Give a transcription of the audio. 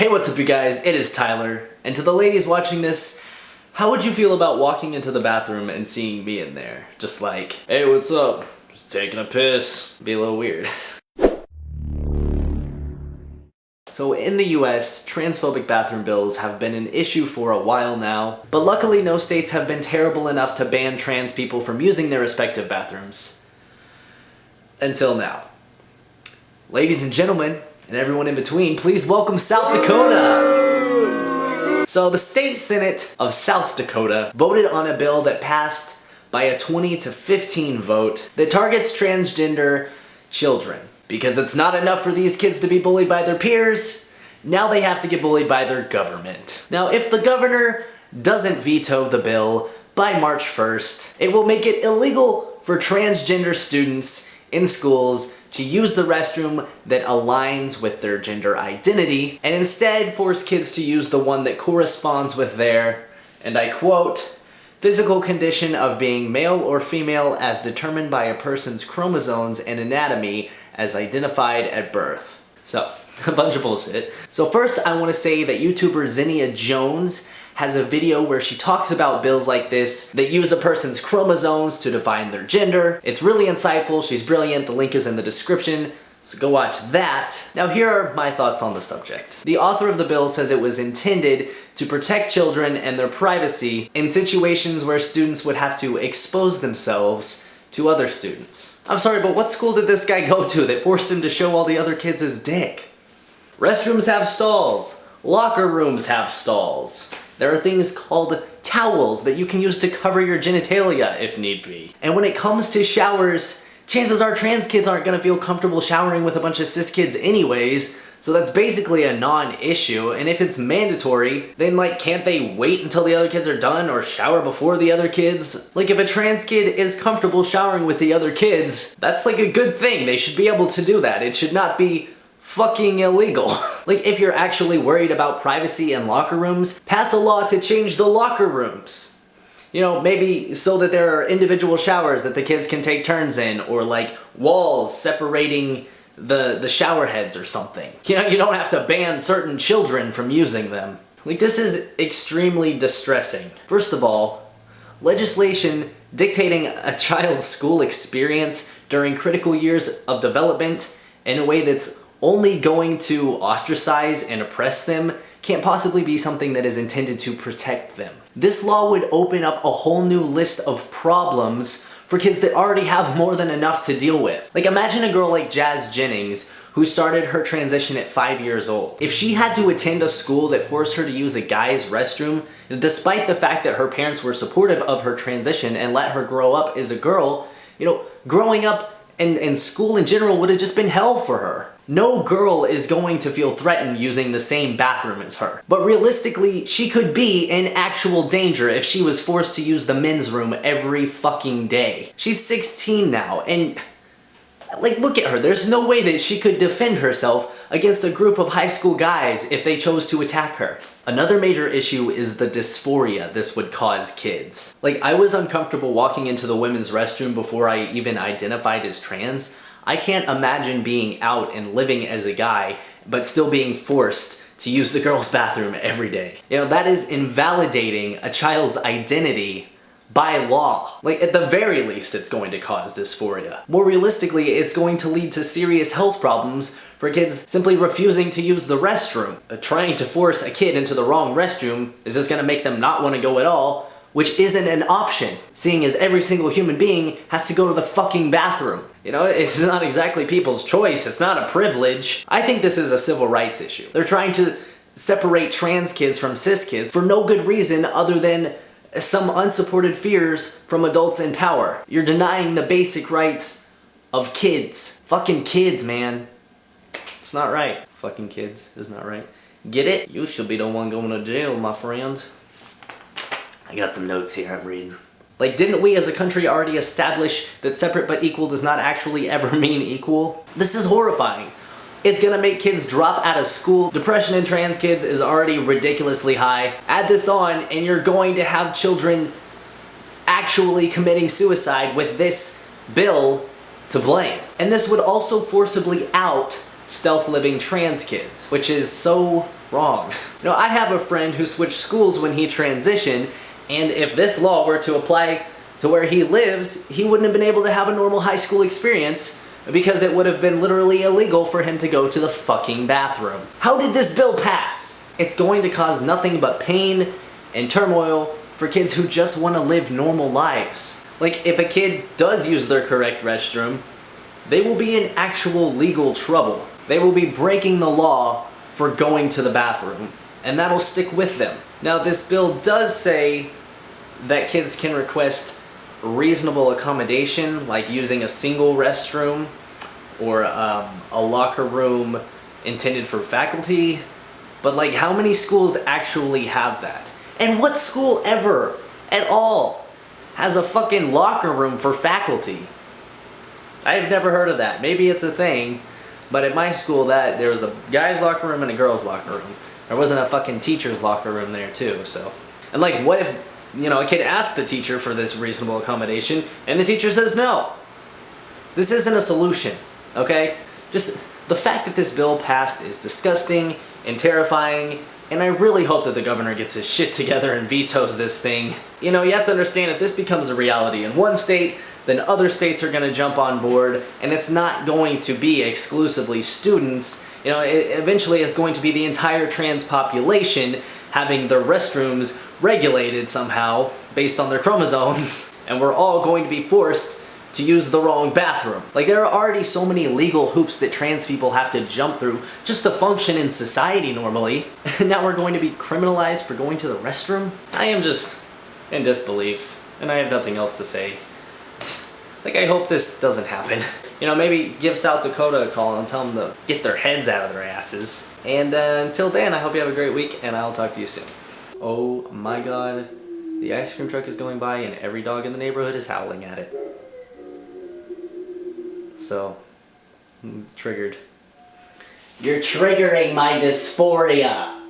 Hey, what's up you guys? It is Tyler, and to the ladies watching this, how would you feel about walking into the bathroom and seeing me in there? Just like, hey, what's up? Just taking a piss. Be a little weird. So in the US, transphobic bathroom bills have been an issue for a while now, but luckily no states have been terrible enough to ban trans people from using their respective bathrooms. Until now. Ladies and gentlemen, and everyone in between, please welcome South Dakota! So the state senate of South Dakota voted on a bill that passed by a 20-15 vote that targets transgender children. Because it's not enough for these kids to be bullied by their peers, now they have to get bullied by their government. Now if the governor doesn't veto the bill by March 1st, it will make it illegal for transgender students in schools to use the restroom that aligns with their gender identity, and instead force kids to use the one that corresponds with their, and I quote, physical condition of being male or female as determined by a person's chromosomes and anatomy as identified at birth. So, a bunch of bullshit. So first I want to say that YouTuber Zinnia Jones has a video where she talks about bills like this that use a person's chromosomes to define their gender. It's really insightful, she's brilliant, the link is in the description, so go watch that. Now here are my thoughts on the subject. The author of the bill says it was intended to protect children and their privacy in situations where students would have to expose themselves to other students. I'm sorry, but what school did this guy go to that forced him to show all the other kids his dick? Restrooms have stalls. Locker rooms have stalls. There are things called towels that you can use to cover your genitalia if need be. And when it comes to showers, chances are trans kids aren't gonna feel comfortable showering with a bunch of cis kids anyways, so that's basically a non-issue, and if it's mandatory, then like can't they wait until the other kids are done or shower before the other kids? Like if a trans kid is comfortable showering with the other kids, that's like a good thing. They should be able to do that. It should not be fucking illegal. Like if you're actually worried about privacy in locker rooms, pass a law to change the locker rooms. You know, maybe so that there are individual showers that the kids can take turns in, or like walls separating the shower heads or something. You know, you don't have to ban certain children from using them. Like this is extremely distressing. First of all, legislation dictating a child's school experience during critical years of development in a way that's only going to ostracize and oppress them can't possibly be something that is intended to protect them. This law would open up a whole new list of problems for kids that already have more than enough to deal with. Like imagine a girl like Jazz Jennings who started her transition at 5 years old. If she had to attend a school that forced her to use a guy's restroom, despite the fact that her parents were supportive of her transition and let her grow up as a girl, you know, growing up and school in general would have just been hell for her. No girl is going to feel threatened using the same bathroom as her. But realistically, she could be in actual danger if she was forced to use the men's room every fucking day. She's 16 now, and like look at her, there's no way that she could defend herself against a group of high school guys if they chose to attack her. Another major issue is the dysphoria this would cause kids. Like I was uncomfortable walking into the women's restroom before I even identified as trans. I can't imagine being out and living as a guy, but still being forced to use the girls' bathroom every day. You know, that is invalidating a child's identity by law. Like at the very least, it's going to cause dysphoria. More realistically, it's going to lead to serious health problems for kids simply refusing to use the restroom. Trying to force a kid into the wrong restroom is just gonna make them not want to go at all, which isn't an option, seeing as every single human being has to go to the fucking bathroom. You know, it's not exactly people's choice, it's not a privilege. I think this is a civil rights issue. They're trying to separate trans kids from cis kids for no good reason other than some unsupported fears from adults in power. You're denying the basic rights of kids. Fucking kids, man. It's not right. Fucking kids is not right. Get it? You should be the one going to jail, my friend. I got some notes here I'm reading. Like, didn't we as a country already establish that separate but equal does not actually ever mean equal? This is horrifying. It's gonna make kids drop out of school. Depression in trans kids is already ridiculously high. Add this on and you're going to have children actually committing suicide with this bill to blame. And this would also forcibly out stealth living trans kids, which is so wrong. You know, I have a friend who switched schools when he transitioned, and if this law were to apply to where he lives, he wouldn't have been able to have a normal high school experience because it would have been literally illegal for him to go to the fucking bathroom. How did this bill pass? It's going to cause nothing but pain and turmoil for kids who just want to live normal lives. Like, if a kid does use their correct restroom, they will be in actual legal trouble. They will be breaking the law for going to the bathroom, and that'll stick with them. Now, this bill does say that kids can request reasonable accommodation, like using a single restroom or a locker room intended for faculty, but like, how many schools actually have that? And what school ever, at all, has a fucking locker room for faculty? I've never heard of that. Maybe it's a thing, but at my school there was a guy's locker room and a girl's locker room. There wasn't a fucking teacher's locker room there too, so. And like, what if, you know, a kid asked the teacher for this reasonable accommodation and the teacher says no? This isn't a solution, okay? Just the fact that this bill passed is disgusting and terrifying, and I really hope that the governor gets his shit together and vetoes this thing. You know, you have to understand, if this becomes a reality in one state, then other states are going to jump on board, and it's not going to be exclusively students. You know, eventually it's going to be the entire trans population having their restrooms regulated somehow based on their chromosomes, and we're all going to be forced to use the wrong bathroom. Like, there are already so many legal hoops that trans people have to jump through just to function in society normally, and now we're going to be criminalized for going to the restroom? I am just in disbelief, and I have nothing else to say. Like, I hope this doesn't happen. You know, maybe give South Dakota a call and tell them to get their heads out of their asses. And until then, I hope you have a great week, and I'll talk to you soon. Oh my god, the ice cream truck is going by and every dog in the neighborhood is howling at it. So, I'm triggered. You're triggering my dysphoria.